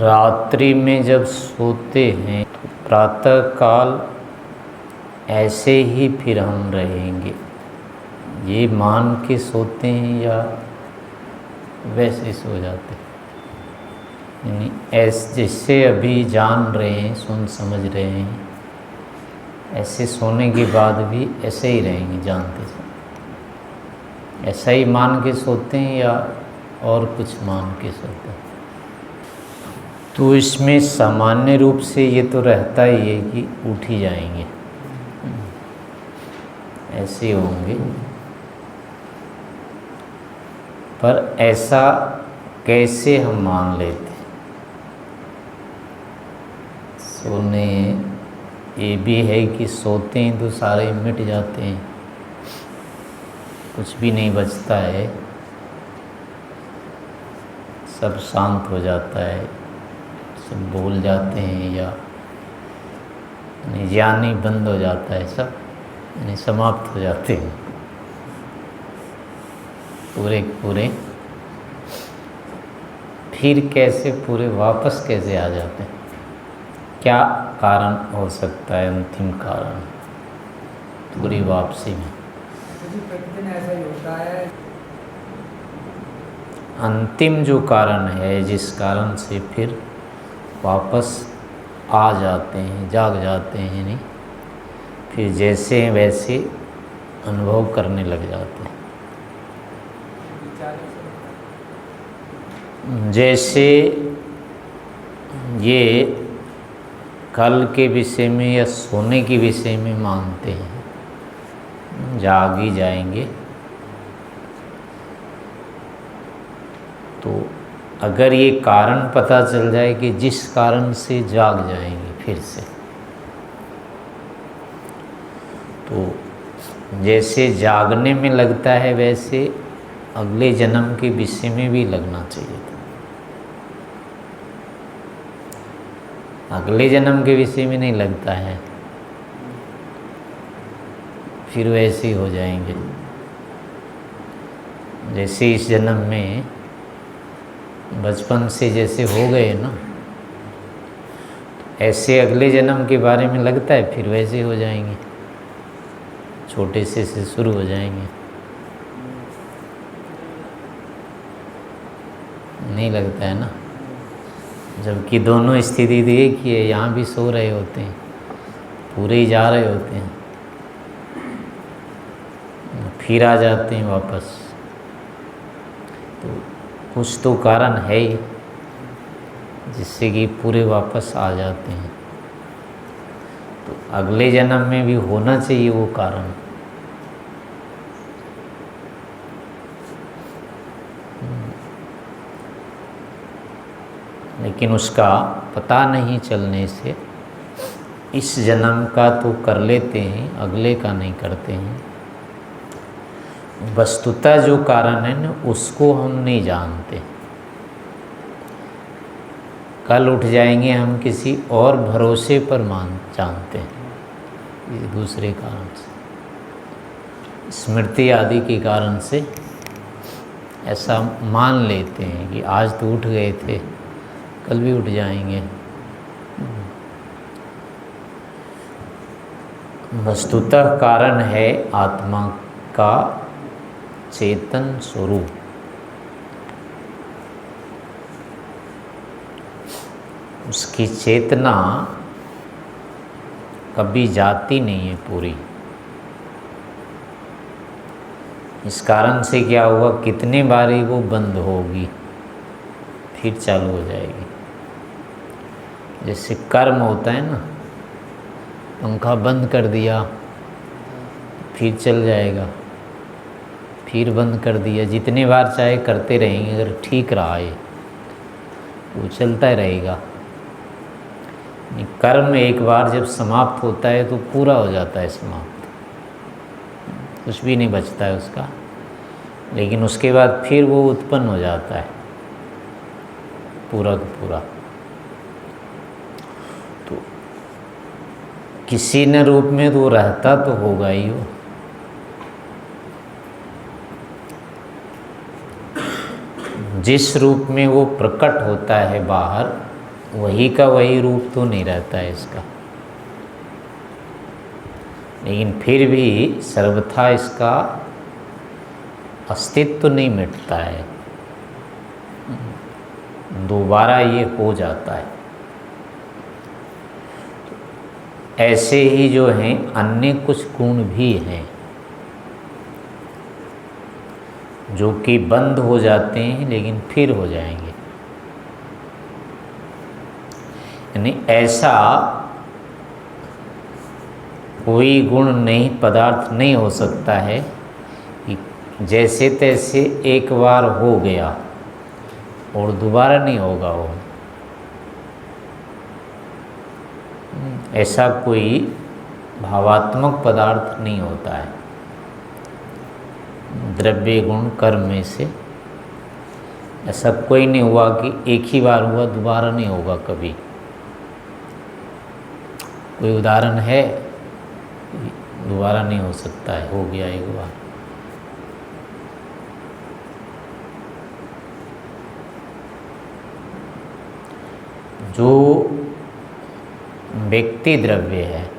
रात्रि में जब सोते हैं तो प्रातः काल ऐसे ही फिर हम रहेंगे, ये मान के सोते हैं या वैसे सो जाते हैं? यानी ऐसे जैसे अभी जान रहे हैं, सुन समझ रहे हैं, ऐसे सोने के बाद भी ऐसे ही रहेंगे जानते से? ऐसा ही मान के सोते हैं या और कुछ मान के सोते हैं? तो इसमें सामान्य रूप से ये तो रहता ही है कि उठ ही जाएंगे, ऐसे होंगे। पर ऐसा कैसे हम मान लेते हैं? सोने ये भी है कि सोते हैं तो सारे मिट जाते हैं, कुछ भी नहीं बचता है, सब शांत हो जाता है, सब भूल जाते हैं या ज्ञान ही बंद हो जाता है, सब यानी समाप्त हो जाते हैं पूरे पूरे। फिर कैसे पूरे वापस कैसे आ जाते हैं? क्या कारण हो सकता है अंतिम कारण पूरी वापसी में? प्रतिदिन ऐसा ही होता है। अंतिम जो कारण है जिस कारण से फिर वापस आ जाते हैं, जाग जाते हैं, नहीं फिर जैसे वैसे अनुभव करने लग जाते हैं। जैसे ये कल के विषय में या सोने के विषय में मानते हैं, जाग ही जाएंगे, तो अगर ये कारण पता चल जाए कि जिस कारण से जाग जाएंगे फिर से, तो जैसे जागने में लगता है वैसे अगले जन्म के विषय में भी लगना चाहिए था। अगले जन्म के विषय में नहीं लगता है, फिर वैसे ही हो जाएंगे जैसे इस जन्म में बचपन से जैसे हो गए ना, ऐसे अगले जन्म के बारे में लगता है फिर वैसे हो जाएंगे, छोटे से शुरू हो जाएंगे। नहीं लगता है ना? जबकि दोनों स्थिति एक ही है, यहाँ भी सो रहे होते हैं, पूरे ही जा रहे होते हैं, फिर आ जाते हैं वापस। तो कुछ तो कारण है ही जिससे कि पूरे वापस आ जाते हैं। तो अगले जन्म में भी होना चाहिए वो कारण। लेकिन उसका पता नहीं चलने से इस जन्म का तो कर लेते हैं, अगले का नहीं करते हैं। वस्तुतः जो कारण है ना उसको हम नहीं जानते। कल उठ जाएंगे हम किसी और भरोसे पर जानते हैं, ये दूसरे कारण से, स्मृति आदि के कारण से ऐसा मान लेते हैं कि आज तो उठ गए थे, कल भी उठ जाएंगे। वस्तुतः कारण है आत्मा का चेतन स्वरूप। उसकी चेतना कभी जाती नहीं है पूरी। इस कारण से क्या हुआ, कितने बार ही वो बंद होगी फिर चालू हो जाएगी। जैसे कर्म होता है ना, पंखा बंद कर दिया फिर चल जाएगा, फिर बंद कर दिया, जितने बार चाहे करते रहेंगे, अगर ठीक रहा है वो चलता ही रहेगा। कर्म एक बार जब समाप्त होता है तो पूरा हो जाता है समाप्त, कुछ भी नहीं बचता है उसका। लेकिन उसके बाद फिर वो उत्पन्न हो जाता है पूरा का पूरा। तो किसी न रूप में तो रहता तो होगा ही वो। जिस रूप में वो प्रकट होता है बाहर, वही का वही रूप तो नहीं रहता है इसका, लेकिन फिर भी सर्वथा इसका अस्तित्व नहीं मिटता है, दोबारा ये हो जाता है। ऐसे ही जो हैं अन्य कुछ गुण भी हैं जो कि बंद हो जाते हैं लेकिन फिर हो जाएंगे। यानी ऐसा कोई गुण नहीं, पदार्थ नहीं हो सकता है कि जैसे तैसे एक बार हो गया और दोबारा नहीं होगा वो। ऐसा कोई भावात्मक पदार्थ नहीं होता है। द्रव्य गुण कर्म में से ऐसा कोई नहीं हुआ कि एक ही बार हुआ दोबारा नहीं होगा कभी। कोई उदाहरण है? दोबारा नहीं हो सकता है, हो गया एक बार। जो व्यक्ति द्रव्य है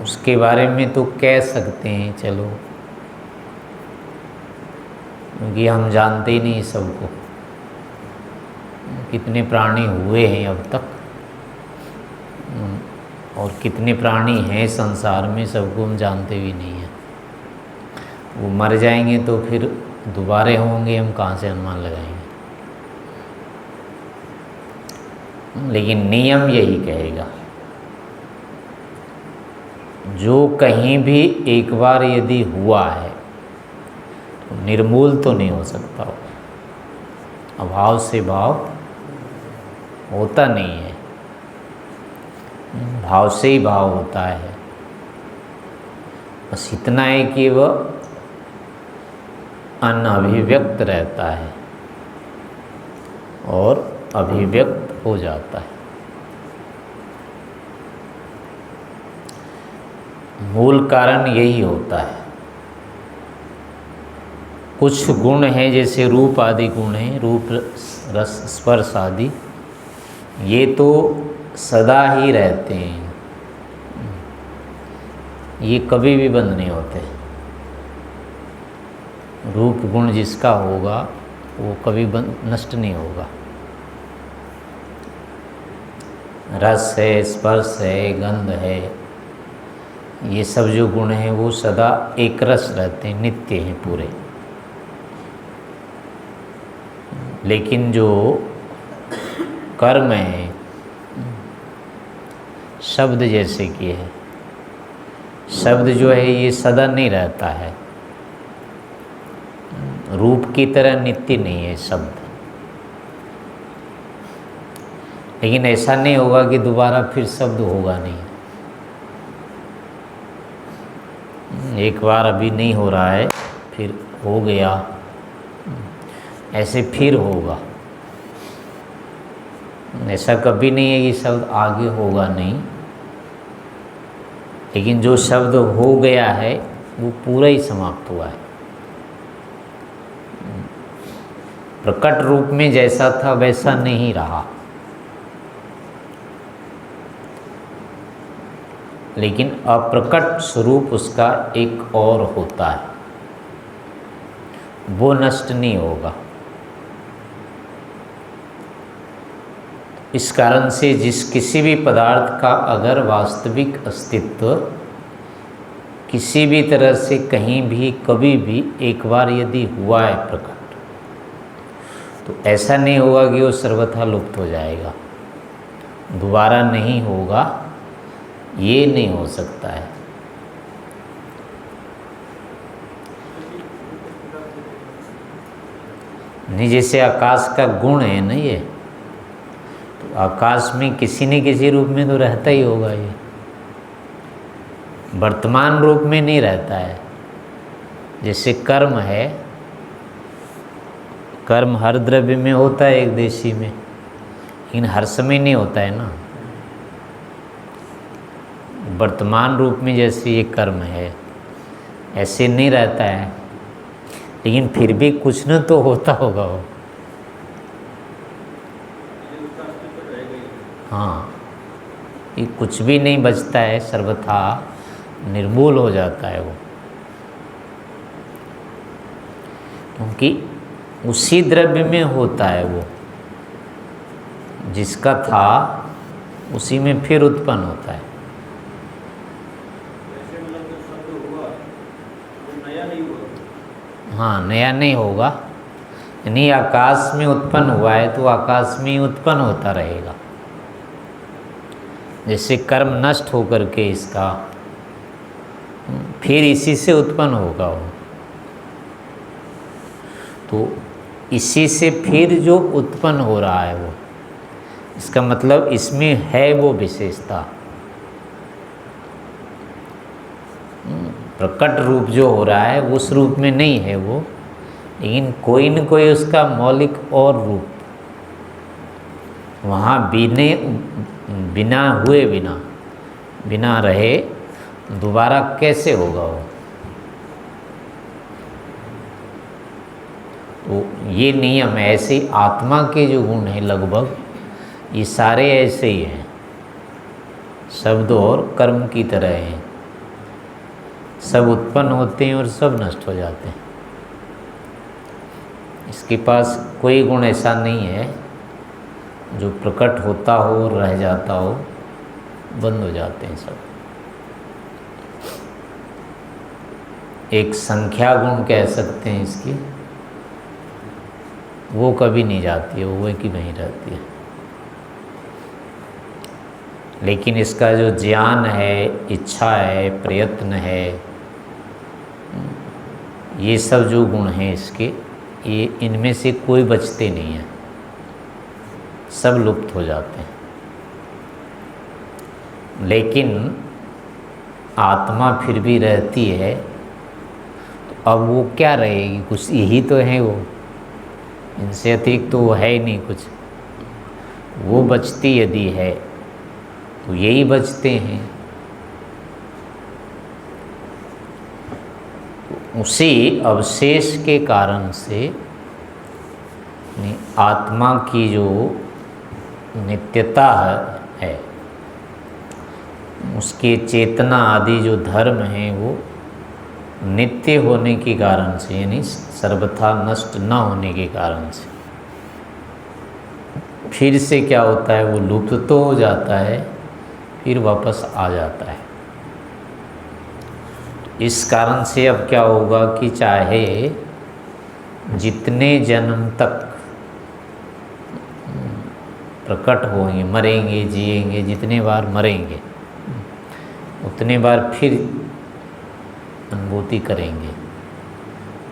उसके बारे में तो कह सकते हैं चलो, क्योंकि हम जानते ही नहीं सबको, कितने प्राणी हुए हैं अब तक और कितने प्राणी हैं संसार में, सबको हम जानते भी नहीं हैं। वो मर जाएंगे तो फिर दोबारे होंगे, हम कहाँ से अनुमान लगाएंगे। लेकिन नियम यही कहेगा, जो कहीं भी एक बार यदि हुआ है तो निर्मूल तो नहीं हो सकता हो। अभाव से भाव होता नहीं है, भाव से ही भाव होता है। बस इतना है कि वह अनअभिव्यक्त रहता है और अभिव्यक्त हो जाता है। मूल कारण यही होता है। कुछ गुण हैं जैसे रूप आदि गुण हैं, रूप रस स्पर्श आदि, ये तो सदा ही रहते हैं, ये कभी भी बंद नहीं होते। रूप गुण जिसका होगा वो कभी नष्ट नहीं होगा। रस है, स्पर्श है, गंध है, ये सब जो गुण हैं वो सदा एक रस रहते हैं, नित्य हैं पूरे। लेकिन जो कर्म है, शब्द जैसे कि है, शब्द जो है ये सदा नहीं रहता है, रूप की तरह नित्य नहीं है शब्द। लेकिन ऐसा नहीं होगा कि दोबारा फिर शब्द होगा नहीं। एक बार अभी नहीं हो रहा है, फिर हो गया, ऐसे फिर होगा। ऐसा कभी नहीं है कि शब्द आगे होगा नहीं, लेकिन जो शब्द हो गया है वो पूरा ही समाप्त हुआ है। प्रकट रूप में जैसा था वैसा नहीं रहा, लेकिन अप्रकट स्वरूप उसका एक और होता है, वो नष्ट नहीं होगा। इस कारण से किसी भी पदार्थ का अगर वास्तविक अस्तित्व किसी भी तरह से कहीं भी कभी भी एक बार यदि हुआ है प्रकट, तो ऐसा नहीं होगा कि वो सर्वथा लुप्त हो जाएगा, दोबारा नहीं होगा, ये नहीं हो सकता है। नहीं, जैसे आकाश का गुण है ना ये, तो आकाश में किसी न किसी रूप में तो रहता ही होगा, ये वर्तमान रूप में नहीं रहता है। जैसे कर्म है, कर्म हर द्रव्य में होता है एक देशी में, लेकिन हर समय नहीं होता है ना। वर्तमान रूप में जैसे ये कर्म है ऐसे नहीं रहता है, लेकिन फिर भी कुछ न तो होता होगा वो। हाँ, ये कुछ भी नहीं बचता है, सर्वथा निर्मूल हो जाता है वो, क्योंकि उसी द्रव्य में होता है वो, जिसका था उसी में फिर उत्पन्न होता है। ऐसे मतलब जो शब्द हुआ वो नया नहीं हुआ। हाँ, नया नहीं होगा, यानी आकाश में उत्पन्न हुआ है तो आकाश में ही उत्पन्न होता रहेगा। जैसे कर्म नष्ट होकर के इसका फिर इसी से उत्पन्न होगा वो, तो इसी से फिर जो उत्पन्न हो रहा है वो, इसका मतलब इसमें है वो विशेषता। प्रकट रूप जो हो रहा है उस रूप में नहीं है वो, लेकिन कोई न कोई उसका मौलिक और रूप वहाँ बिना रहे दोबारा कैसे होगा वो। तो ये नियम ऐसे आत्मा के जो गुण हैं लगभग ये सारे ऐसे ही हैं, शब्द और कर्म की तरह हैं, सब उत्पन्न होते हैं और सब नष्ट हो जाते हैं। इसके पास कोई गुण ऐसा नहीं है जो प्रकट होता हो और रह जाता हो, बंद हो जाते हैं सब। एक संख्या गुण कह सकते हैं इसकी, वो कभी नहीं जाती है, वो की नहीं रहती है। लेकिन इसका जो ज्ञान है, इच्छा है, प्रयत्न है, ये सब जो गुण हैं इसके, ये इनमें से कोई बचते नहीं है, सब लुप्त हो जाते हैं। लेकिन आत्मा फिर भी रहती है, तो अब वो क्या रहेगी, कुछ यही तो है वो, इनसे अतिरिक्त तो वो है ही नहीं कुछ। वो बचती यदि है तो यही बचते हैं। उसी अवशेष के कारण से आत्मा की जो नित्यता है, उसके चेतना आदि जो धर्म हैं वो नित्य होने के कारण से, यानी सर्वथा नष्ट न होने के कारण से फिर से क्या होता है, वो लुप्त तो हो जाता है, फिर वापस आ जाता है। इस कारण से अब क्या होगा कि चाहे जितने जन्म तक प्रकट होंगे, मरेंगे, जिएंगे, जितने बार मरेंगे उतने बार फिर अनुभूति करेंगे,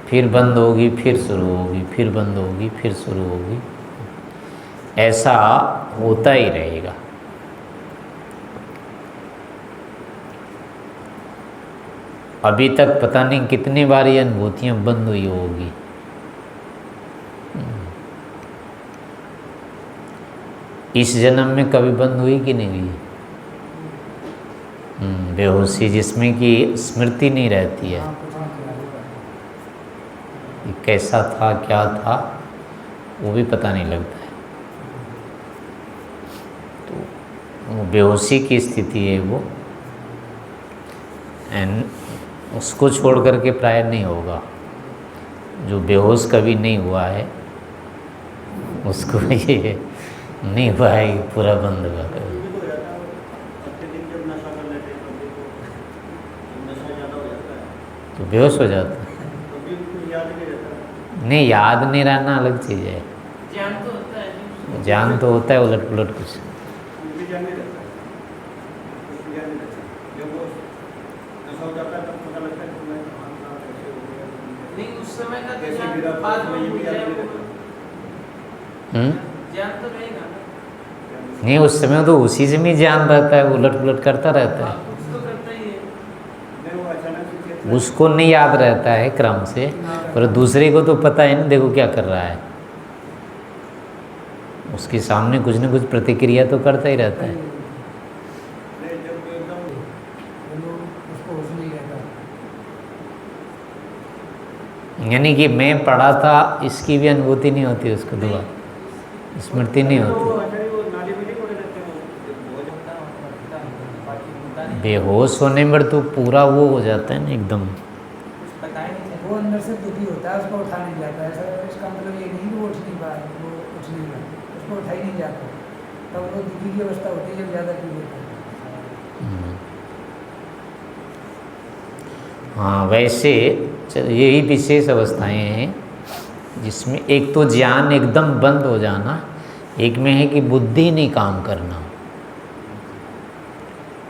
फिर बंद होगी, फिर शुरू होगी, फिर बंद होगी, फिर शुरू होगी, ऐसा होता ही रहेगा। अभी तक पता नहीं कितनी बार ये अनुभूतियाँ बंद हुई होगी। इस जन्म में कभी बंद हुई कि नहीं हुई? बेहोशी, जिसमें कि स्मृति नहीं रहती है, ये कैसा था, क्या था, वो भी पता नहीं लगता है। तो वो बेहोशी की स्थिति है वो, एंड उसको छोड़ करके प्राय नहीं होगा। जो बेहोश कभी नहीं हुआ है उसको ये नहीं हुआ है, पूरा बंद हुआ कभी। तो बेहोश हो जाता है, नहीं याद नहीं रहना अलग चीज़ है। ज्ञान तो होता है उलट पुलट कुछ। नहीं, उस समय तो उसी से भी ज्ञान रहता है, उलट पुलट करता रहता है, उसको नहीं याद रहता है क्रम से, पर दूसरे को तो पता है ना, देखो क्या कर रहा है, उसके सामने कुछ न कुछ प्रतिक्रिया तो करता ही रहता है। यानी कि मैं पढ़ा था, इसकी भी अनुभूति नहीं होती उसको, दोबारा स्मृति नहीं होती। बेहोश होने पर तो पूरा वो हो जाता है ना एकदम। कुछ पता ही नहीं चलता। वो अंदर से दुखी होता है, उसको उठा नहीं जाता है। ऐसा इसका मतलब ये नहीं कि वो उठ नहीं पा रहा, वो उठ नहीं रहा, उसको उठा ही नहीं जाता। तब वो दुखी की अवस्था होती है जब ज़्यादा पी लेता है। हाँ, वैसे यही विशेष अवस्थाएं हैं जिसमें एक तो ज्ञान एकदम बंद हो जाना, एक में है कि बुद्धि नहीं काम करना।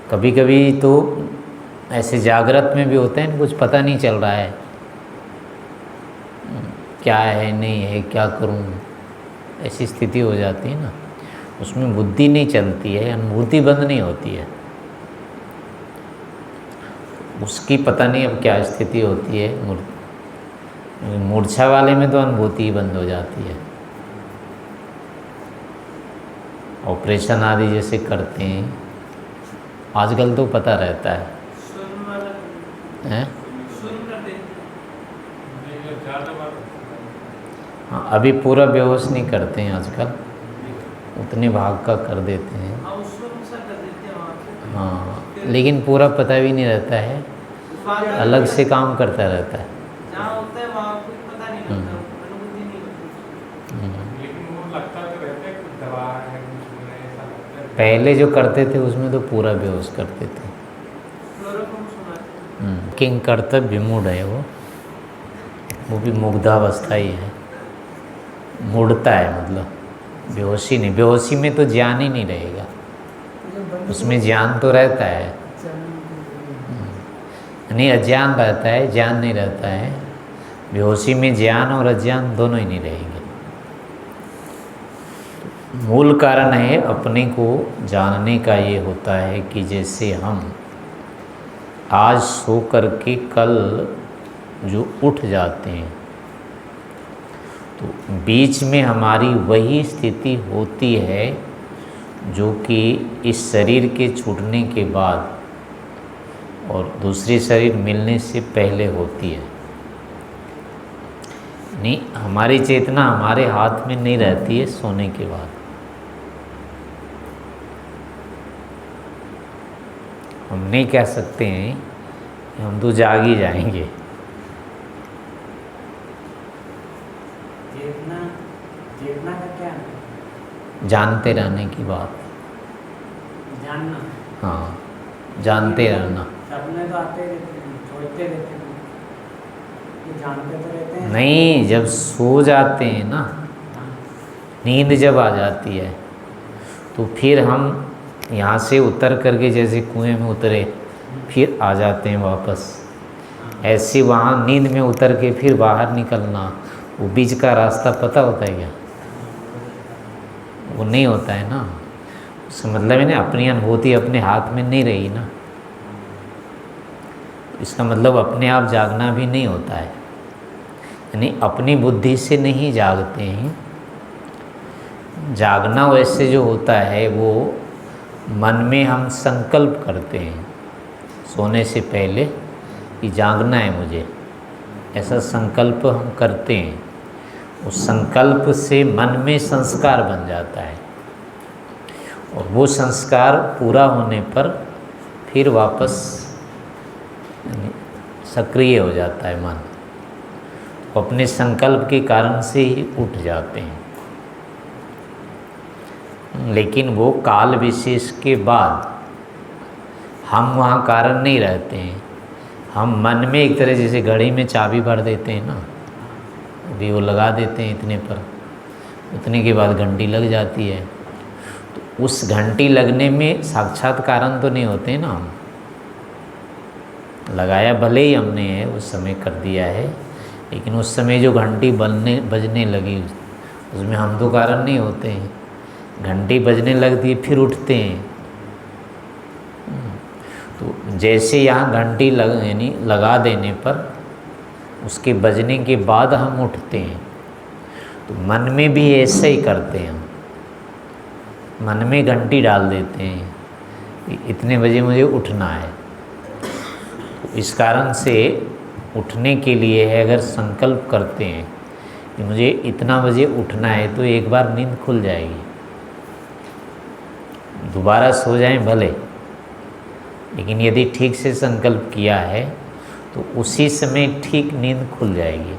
कभी कभी तो ऐसे जागृत में भी होते हैं, कुछ पता नहीं चल रहा है क्या है नहीं है, क्या करूं, ऐसी स्थिति हो जाती है ना, उसमें बुद्धि नहीं चलती है, अनुभूति बंद नहीं होती है, उसकी पता नहीं अब क्या स्थिति होती है। मूर्छा वाले में तो अनुभूति ही बंद हो जाती है। ऑपरेशन आदि जैसे करते हैं आजकल तो पता रहता है, हैं? हाँ, अभी पूरा बेहोश नहीं करते हैं आजकल, उतने भाग का कर देते हैं। हाँ, लेकिन पूरा पता भी नहीं रहता है, अलग से काम करता रहता है। जहाँ होता है वहाँ कुछ पता नहीं लगता, अनुभूति नहीं होती। लेकिन वो लगता तो रहता है कुछ दवा है, कुछ है, ऐसा लगता है। पहले जो करते थे उसमें तो पूरा बेहोश करते थे। क्लोरोफॉर्म सुना किंग कर्तव्य विमूढ़ है वो भी मुग्धावस्था ही है, मुड़ता है, मतलब बेहोशी नहीं। बेहोशी में तो ज्ञान ही नहीं रहेगा, उसमें ज्ञान तो रहता है, नहीं अज्ञान रहता है, ज्ञान नहीं रहता है। बेहोशी में ज्ञान और अज्ञान दोनों ही नहीं रहेंगे। मूल कारण है अपने को जानने का, ये होता है कि जैसे हम आज सो कर के कल जो उठ जाते हैं तो बीच में हमारी वही स्थिति होती है जो कि इस शरीर के छूटने के बाद और दूसरे शरीर मिलने से पहले होती है। नहीं, हमारी चेतना हमारे हाथ में नहीं रहती है सोने के बाद। हम नहीं कह सकते हैं कि हम तो जाग ही जाएंगे। चेतना का क्या है? जानते रहने की बात। जानना। हाँ, जानते रहना। सपने तो आते रहते हैं, सोचते रहते हैं, ये जानते तो रहते हैं। नहीं, जब सो जाते हैं ना, नींद जब आ जाती है तो फिर हम यहाँ से उतर करके जैसे कुएं में उतरे फिर आ जाते हैं वापस। ऐसे वहाँ नींद में उतर के फिर बाहर निकलना, वो बीच का रास्ता पता होता है क्या? वो नहीं होता है ना। उसका मतलब है ना, अपनी अनुभूति अपने हाथ में नहीं रही ना, इसका मतलब अपने आप जागना भी नहीं होता है। यानी अपनी बुद्धि से नहीं जागते हैं। जागना वैसे जो होता है वो मन में हम संकल्प करते हैं सोने से पहले कि जागना है मुझे, ऐसा संकल्प हम करते हैं। उस संकल्प से मन में संस्कार बन जाता है और वो संस्कार पूरा होने पर फिर वापस सक्रिय हो जाता है मन, तो अपने संकल्प के कारण से ही उठ जाते हैं। लेकिन वो काल विशेष के बाद हम वहाँ कारण नहीं रहते हैं। हम मन में एक तरह जैसे घड़ी में चाबी भर देते हैं ना, अभी वो लगा देते हैं इतने पर, उतने के बाद घंटी लग जाती है। तो उस घंटी लगने में साक्षात कारण तो नहीं होते ना, हम लगाया भले ही हमने है उस समय कर दिया है, लेकिन उस समय जो घंटी बजने लगी उसमें हम तो कारण नहीं होते हैं। घंटी बजने लगती है फिर उठते हैं। तो जैसे यहाँ घंटी यानी लगा देने पर उसके बजने के बाद हम उठते हैं, तो मन में भी ऐसा ही करते हैं। हम मन में घंटी डाल देते हैं कि इतने बजे मुझे उठना है। तो इस कारण से उठने के लिए है, अगर संकल्प करते हैं कि मुझे इतना बजे उठना है, तो एक बार नींद खुल जाएगी। दोबारा सो जाएं भले, लेकिन यदि ठीक से संकल्प किया है तो उसी समय ठीक नींद खुल जाएगी,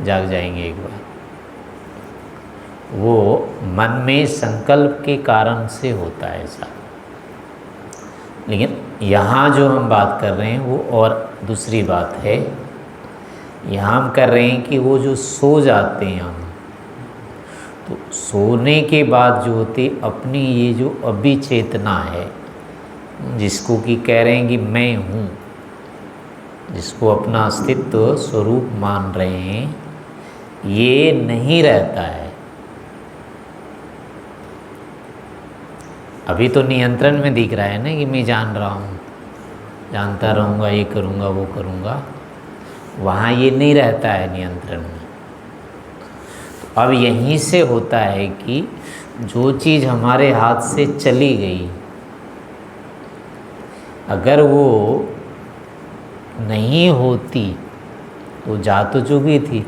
जाग जाएंगे एक बार। वो मन में संकल्प के कारण से होता है ऐसा। लेकिन यहाँ जो हम बात कर रहे हैं वो और दूसरी बात है। यहाँ हम कर रहे हैं कि वो जो सो जाते हैं हम, तो सोने के बाद जो होती अपनी ये जो अभिचेतना है, जिसको कि कह रहे हैं कि मैं हूँ, जिसको अपना अस्तित्व स्वरूप मान रहे हैं, ये नहीं रहता है। अभी तो नियंत्रण में दिख रहा है ना कि मैं जान रहा हूँ, जानता रहूँगा, ये करूँगा वो करूँगा, वहाँ ये नहीं रहता है नियंत्रण में। तो अब यहीं से होता है कि जो चीज़ हमारे हाथ से चली गई, अगर वो नहीं होती तो जा तो चुकी थी,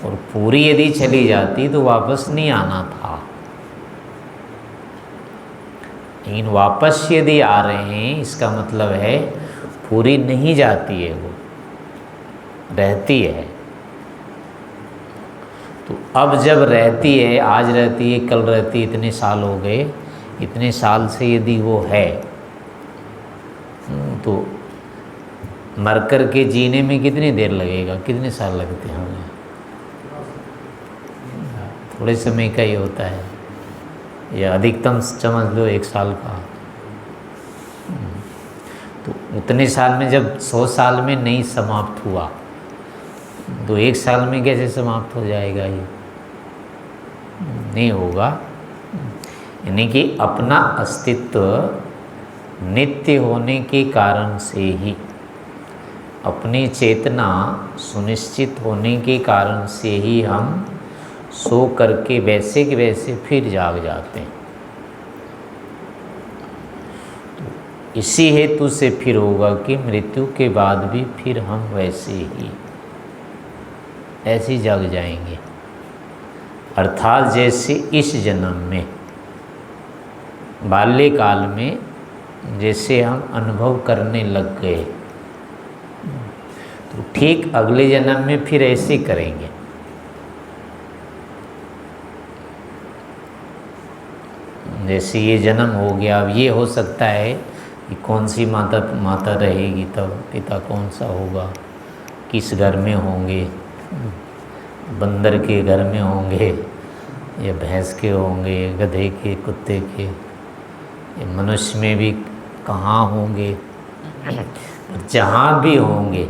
और पूरी यदि चली जाती तो वापस नहीं आना था। लेकिन वापस यदि आ रहे हैं, इसका मतलब है पूरी नहीं जाती है, वो रहती है। तो अब जब रहती है, आज रहती है, कल रहती है, इतने साल हो गए, इतने साल से यदि वो है, तो मर कर के जीने में कितनी देर लगेगा, कितने साल लगते हैं हमें? थोड़े समय का ही होता है, या अधिकतम समझ लो 1 साल का। तो उतने साल में जब 100 साल में नहीं समाप्त हुआ, तो 1 साल में कैसे समाप्त हो जाएगा? ये नहीं होगा। यानी कि अपना अस्तित्व नित्य होने के कारण से ही, अपनी चेतना सुनिश्चित होने के कारण से ही हम सो करके वैसे के वैसे फिर जाग जाते हैं। तो इसी हेतु से फिर होगा कि मृत्यु के बाद भी फिर हम वैसे ही ऐसे जाग जाएंगे। अर्थात जैसे इस जन्म में, बाल्यकाल में जैसे हम अनुभव करने लग गए, तो ठीक अगले जन्म में फिर ऐसे करेंगे। जैसे ये जन्म हो गया, अब ये हो सकता है कि कौन सी माता रहेगी, तब पिता कौन सा होगा, किस घर में होंगे, बंदर के घर में होंगे या भैंस के होंगे, गधे के, कुत्ते के, या मनुष्य में भी कहाँ होंगे, जहाँ भी होंगे।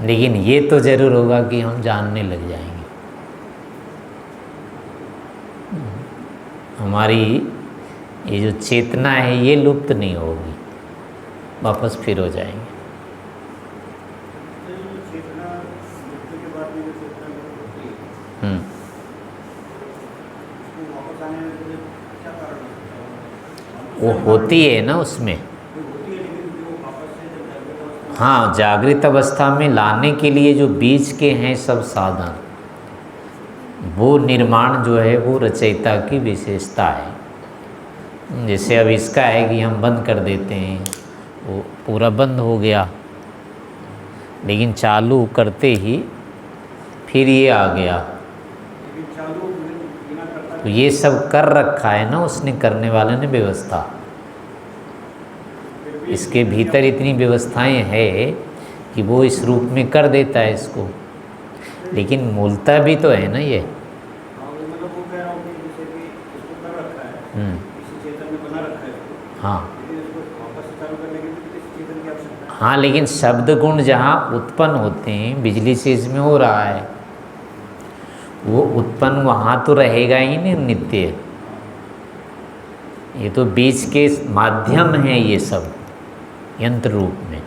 लेकिन ये तो ज़रूर होगा कि हम जानने लग जाएंगे, हमारी ये जो चेतना है ये लुप्त नहीं होगी, वापस फिर हो जाएंगे। चेतना मृत्यु के बाद में जो चेतना होती है, उसको वापस आने में क्या कारण है? वो होती है ना उसमें। होती है, लेकिन जो वापस से जब जागृत अवस्था, हाँ, जागृत अवस्था में लाने के लिए जो बीच के हैं सब साधन, वो निर्माण जो है वो रचयिता की विशेषता है। जैसे अब इसका है कि हम बंद कर देते हैं, वो पूरा बंद हो गया, लेकिन चालू करते ही फिर ये आ गया। लेकिन चालू बिना करता तो ये सब कर रखा है ना उसने, करने वाले ने व्यवस्था। इसके भीतर इतनी व्यवस्थाएं है कि वो इस रूप में कर देता है इसको, लेकिन मूलतः भी तो है ना ये। मतलब वो कह रहा हूँ कि जैसे कि इसको कर रखा है, इसी चेतन में बना रखा है इसको, हाँ लेकिन इसको वापस से चालू करने के लिए इस चेतन की आवश्यकता है। हाँ, लेकिन शब्द गुण जहाँ उत्पन्न होते हैं, बिजली से इसमें हो रहा है, वो उत्पन्न वहाँ तो रहेगा ही नहीं नित्य। ये तो बीच के माध्यम है ये सब, यंत्र रूप में।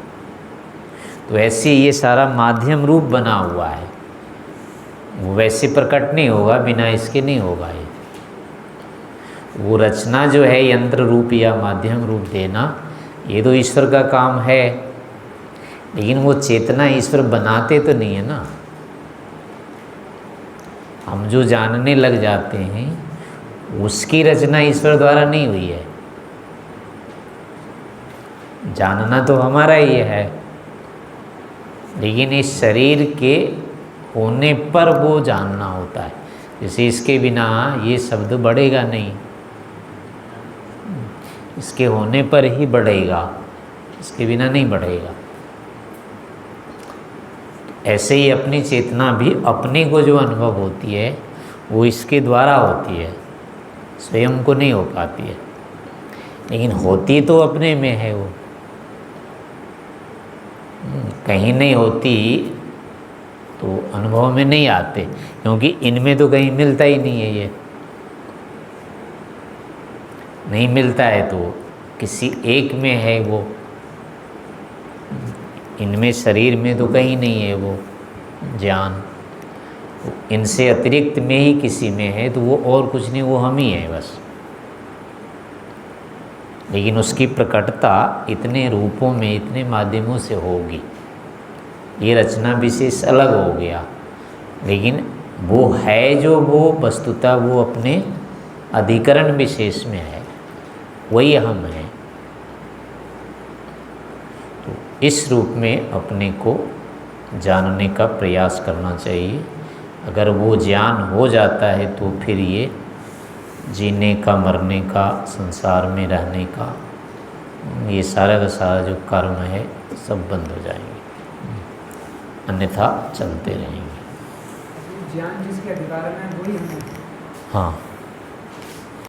तो ऐसे ये सारा माध्यम रूप बना हुआ है, वो वैसे प्रकट नहीं होगा, बिना इसके नहीं होगा। ये वो रचना जो है यंत्र रूप या माध्यम रूप देना, ये तो ईश्वर का काम है, लेकिन वो चेतना ईश्वर बनाते तो नहीं है ना। हम जो जानने लग जाते हैं उसकी रचना ईश्वर द्वारा नहीं हुई है, जानना तो हमारा ही है, लेकिन इस शरीर के होने पर वो जानना होता है। जैसे इसके बिना ये शब्द बढ़ेगा नहीं, इसके होने पर ही बढ़ेगा, इसके बिना नहीं बढ़ेगा। ऐसे ही अपनी चेतना भी अपने को जो अनुभव होती है वो इसके द्वारा होती है, स्वयं को नहीं हो पाती है, लेकिन होती तो अपने में है वो। कहीं नहीं होती तो अनुभव में नहीं आते, क्योंकि इनमें तो कहीं मिलता ही नहीं है, ये नहीं मिलता है तो किसी एक में है वो। इनमें शरीर में तो कहीं नहीं है वो ज्ञान, इनसे अतिरिक्त में ही किसी में है, तो वो और कुछ नहीं, वो हम ही हैं बस। लेकिन उसकी प्रकटता इतने रूपों में, इतने माध्यमों से होगी। ये रचना विशेष अलग हो गया, लेकिन वो है जो वो वस्तुतः वो अपने अधिकरण विशेष में है, वही हम हैं। तो इस रूप में अपने को जानने का प्रयास करना चाहिए। अगर वो ज्ञान हो जाता है तो फिर ये जीने का, मरने का, संसार में रहने का, ये सारा का सारा जो कर्म है सब बंद हो जाएंगे, अन्यथा चलते रहेंगे। ज्ञान जिसके अधिकार में वही हम हैं। हाँ।